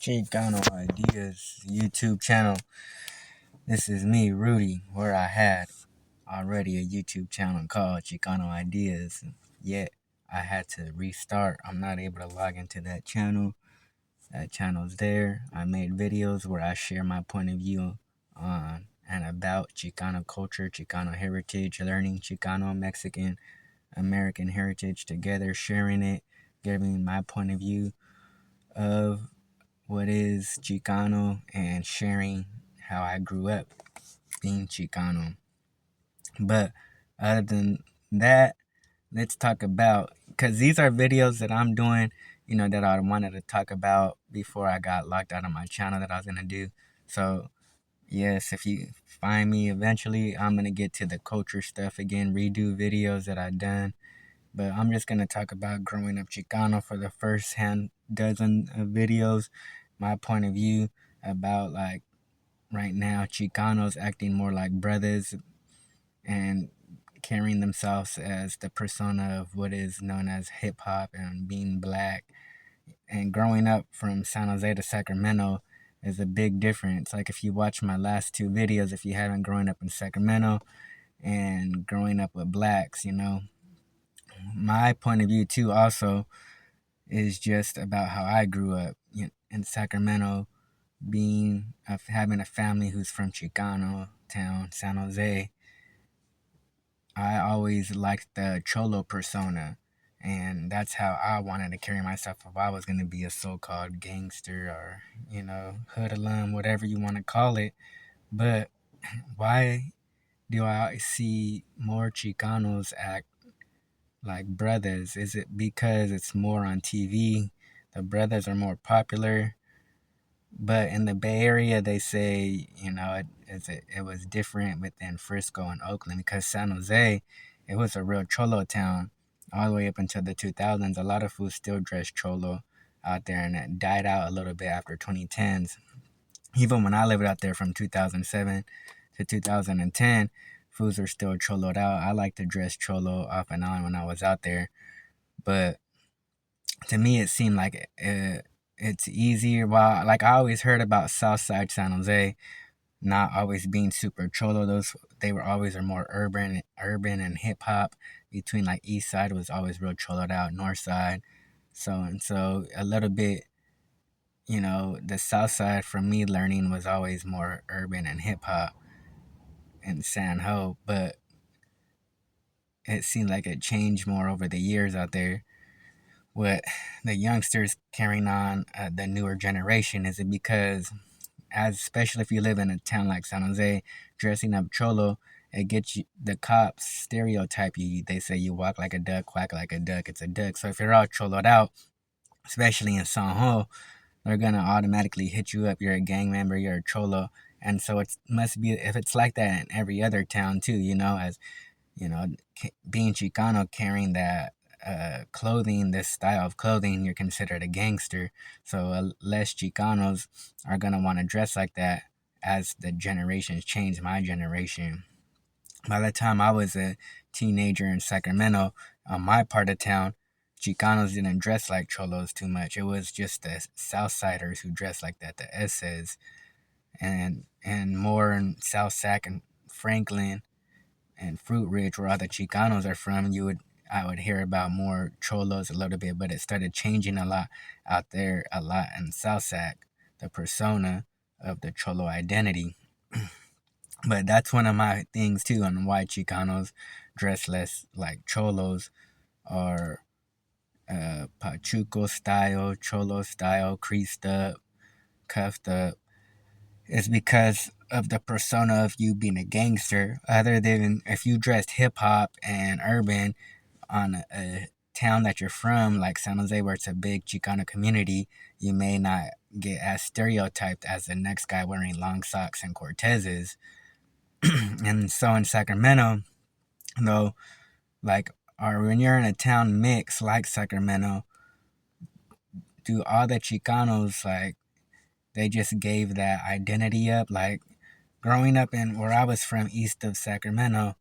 Chicano Ideas YouTube channel. This is me, Rudy, where I had already a YouTube channel called Chicano Ideas, yet I had to restart. I'm not able to log into that channel. That channel's there. I made videos where I share my point of view on and about Chicano culture, Chicano heritage, learning Chicano, Mexican, American heritage together, sharing it, giving my point of view of what is Chicano and sharing how I grew up being Chicano. But other than that, let's talk about, because these are videos that I'm doing, that I wanted to talk about before I got locked out of my channel that I was going to do. So, yes, if you find me eventually, I'm going to get to the culture stuff again, redo videos that I've done. But I'm just going to talk about growing up Chicano for the first hand dozen of videos, my point of view about, like, right now Chicanos acting more like brothers and carrying themselves as the persona of what is known as hip hop and being black. And growing up from San Jose to Sacramento is a big difference. Like, if you watch my last two videos, if you haven't grown up in Sacramento and growing up with blacks, my point of view too also is just about how I grew up in Sacramento, having a family who's from Chicano town, San Jose. I always liked the cholo persona, and that's how I wanted to carry myself if I was going to be a so-called gangster or, hoodlum, whatever you want to call it. But why do I see more Chicanos act like brothers? Is it because it's more on TV? The brothers are more popular. But in the Bay Area, they say, it was different within Frisco and Oakland, because San Jose, it was a real cholo town all the way up until the 2000s. A lot of fools still dress cholo out there, and it died out a little bit after 2010s. Even when I lived out there from 2007 to 2010, fools were still choloed out. I like to dress cholo off and on when I was out there. But to me, it seemed like it's easier. Well, like, I always heard about Southside San Jose not always being super cholo. They were always more urban and hip hop. Between, like, East Side was always real choloed out, North Side, so and so a little bit. The South Side, from me learning, was always more urban and hip hop in San Ho, but it seemed like it changed more over the years out there. What the youngsters carrying on, the newer generation, is it because, especially if you live in a town like San Jose, dressing up cholo, it gets you, the cops stereotype you. They say you walk like a duck, quack like a duck, it's a duck. So if you're all choloed out, especially in San Ho, they're gonna automatically hit you up. You're a gang member, you're a cholo. And so it must be, if it's like that in every other town too, as you know, being Chicano, carrying that clothing, this style of clothing, you're considered a gangster. So less Chicanos are going to want to dress like that as the generations change. My generation, by the time I was a teenager in Sacramento, on my part of town, Chicanos didn't dress like cholos too much. It was just the Southsiders who dressed like that, the S's, and more in South Sac and Franklin and Fruit Ridge, where all the Chicanos are from, I would hear about more cholos a little bit, but it started changing a lot out there, a lot in South Sac, the persona of the cholo identity. But that's one of my things too on why Chicanos dress less like cholos, or Pachuco style, cholo style, creased up, cuffed up. Is because of the persona of you being a gangster. Other than if you dressed hip hop and urban on a town that you're from, like San Jose, where it's a big Chicano community, you may not get as stereotyped as the next guy wearing long socks and Cortezes. And so in Sacramento, though, like, or when you're in a town mix like Sacramento, do all the Chicanos, like, they just gave that identity up? Like, growing up in where I was from, east of Sacramento,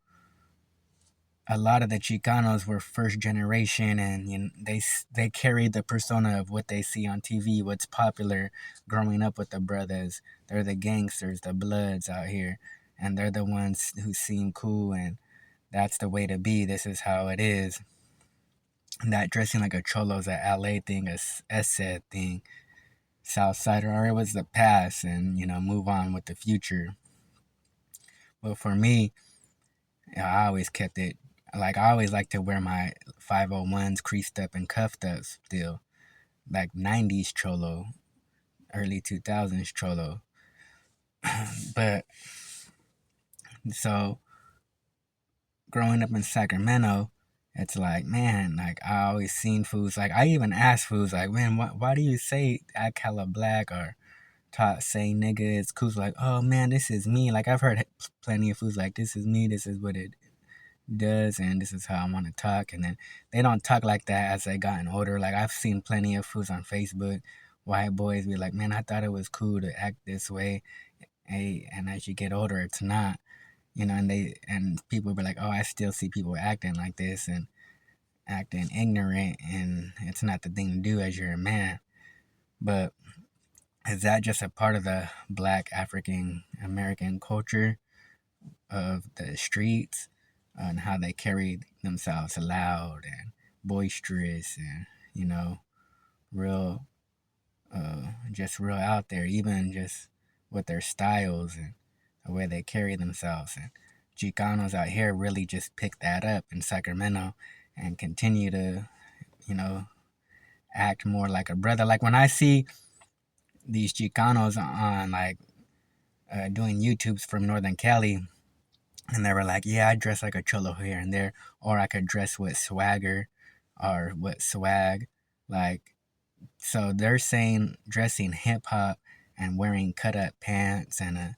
a lot of the Chicanos were first generation, and they carried the persona of what they see on TV, what's popular, growing up with the brothers. They're the gangsters, the Bloods out here, and they're the ones who seem cool, and that's the way to be. This is how it is. And that dressing like a cholo's a LA thing, a said thing, Southsider, or it was the past, and move on with the future. But for me, I always kept it. Like, I always like to wear my 501s creased up and cuffed up still. Like 90s cholo, early 2000s cholo. But so growing up in Sacramento, it's like, man, like I always seen foods. Like, I even asked foods, like, man, why do you say act hella black or talk, say nigga? It's cool. Like, oh man, this is me. Like, I've heard plenty of foods like, this is me, this is what it does, and this is how I want to talk. And then they don't talk like that as they gotten older. Like, I've seen plenty of fools on Facebook, white boys be like, man, I thought it was cool to act this way. Hey, and as you get older, it's not. And people be like, oh, I still see people acting like this and acting ignorant, and it's not the thing to do as you're a man. But is that just a part of the black African American culture of the streets and how they carry themselves loud and boisterous and, real, just real out there, even just with their styles and the way they carry themselves? And Chicanos out here really just pick that up in Sacramento and continue to, you know, act more like a brother. Like, when I see these Chicanos on, like, doing YouTubes from Northern Cali, and they were like, yeah, I dress like a cholo here and there, or I could dress with swagger or with swag. Like, so they're saying dressing hip hop and wearing cut up pants and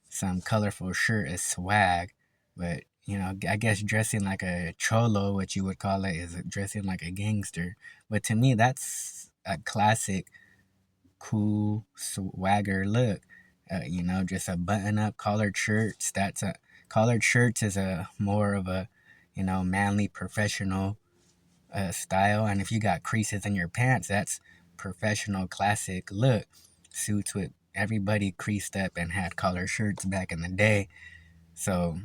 some colorful shirt is swag. But, I guess dressing like a cholo, what you would call it, is dressing like a gangster. But to me, that's a classic cool swagger look. Just a button up collared shirts. Collared shirts is a more of a, manly professional style. And if you got creases in your pants, that's professional classic look. Suits with everybody creased up and had collared shirts back in the day. So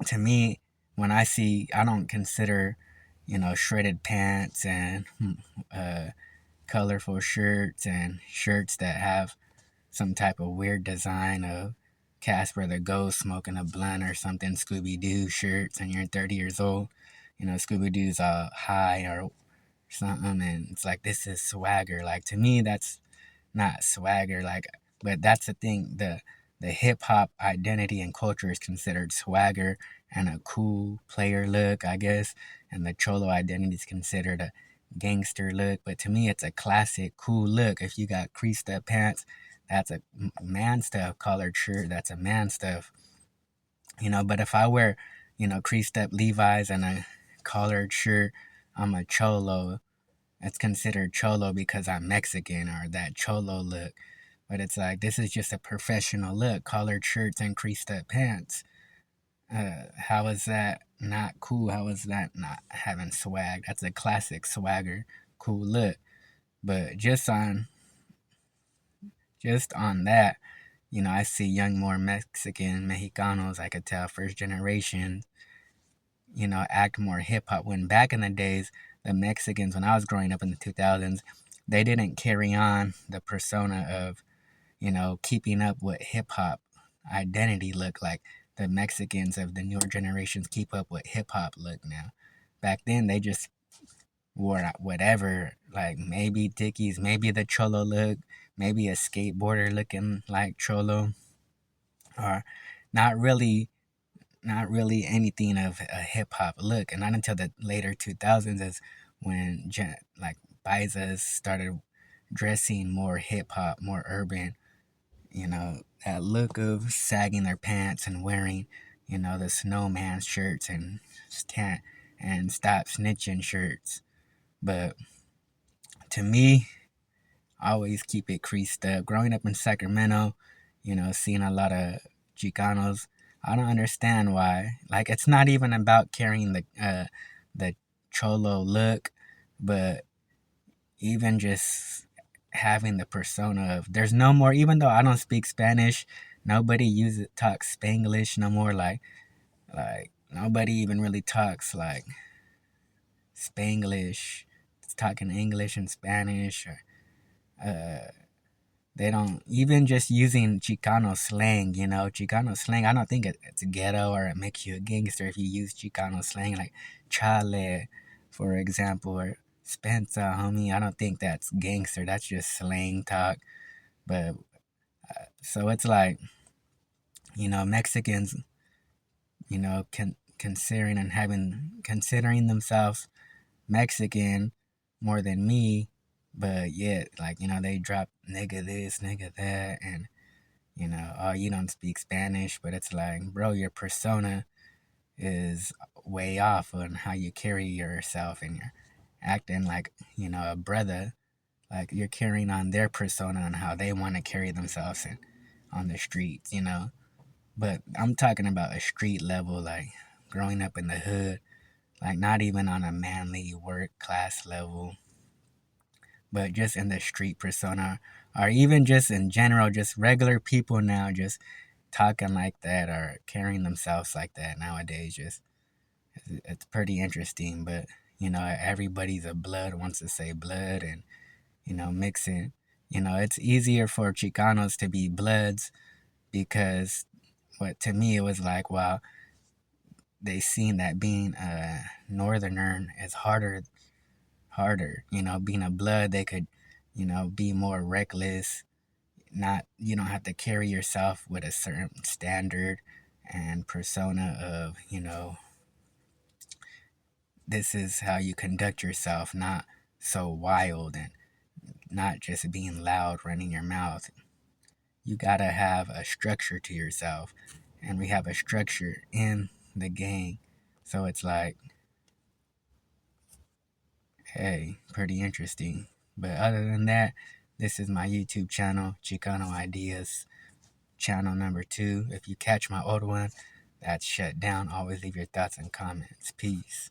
to me, when I don't consider, shredded pants and colorful shirts and shirts that have some type of weird design of Casper the Ghost smoking a blunt or something, Scooby Doo shirts, and you're 30 years old. Scooby Doo's high or something, and it's like, this is swagger. Like, to me, that's not swagger. Like, but that's the thing. The hip hop identity and culture is considered swagger and a cool player look, I guess, and the cholo identity is considered a gangster look. But to me, it's a classic cool look. If you got creased up pants, that's a man stuff. Collared shirt, that's a man stuff. But if I wear, creased up Levi's and a collared shirt, I'm a cholo. It's considered cholo because I'm Mexican, or that cholo look. But it's like, this is just a professional look, collared shirts and creased up pants. How is that not cool? How is that not having swag? That's a classic swagger, cool look. But just on that, I see young, more Mexican Mexicanos, I could tell, first generation, act more hip hop. When back in the days, the Mexicans, when I was growing up in the 2000s, they didn't carry on the persona of, keeping up with hip hop identity look like the Mexicans of the newer generations keep up with hip hop look now. Back then, they just wore whatever, like maybe Dickies, maybe the cholo look, maybe a skateboarder looking like cholo, or not really not really anything of a hip hop look. And not until the later 2000s is when like Bizas started dressing more hip hop, more urban. That look of sagging their pants and wearing, the snowman shirts and stop snitching shirts. But to me, I always keep it creased up. Growing up in Sacramento, seeing a lot of Chicanos, I don't understand why. Like, it's not even about carrying the cholo look, but even just having the persona of there's no more. Even though I don't speak Spanish, nobody uses talks Spanglish no more. Like nobody even really talks like Spanglish. It's talking English and Spanish, or uh, they don't even just using Chicano slang. Chicano slang. I don't think it's ghetto or it makes you a gangster if you use Chicano slang like chale, for example, or Spencer, homie. I don't think that's gangster. That's just slang talk. But so it's like Mexicans, considering and having considering themselves Mexican more than me, but yet like they drop nigga this, nigga that, and oh, you don't speak Spanish, but it's like, bro, your persona is way off on how you carry yourself, and you're acting like a brother, like you're carrying on their persona and how they want to carry themselves on the streets. But I'm talking about a street level, like growing up in the hood, like not even on a manly work class level, but just in the street persona, or even just in general, just regular people now, just talking like that or carrying themselves like that nowadays. Just it's pretty interesting. But everybody's a blood wants to say blood, and mixing. It's easier for Chicanos to be bloods because what to me it was like, wow, they seen that being a northerner is harder. Being a blood, they could be more reckless. Not You don't have to carry yourself with a certain standard and persona of this is how you conduct yourself, not so wild and not just being loud running your mouth. You gotta have a structure to yourself, and we have a structure in the gang. So it's like, hey, pretty interesting. But other than that, this is my YouTube channel, Chicano Ideas, channel number 2. If you catch my old one that's shut down, always leave your thoughts and comments. Peace.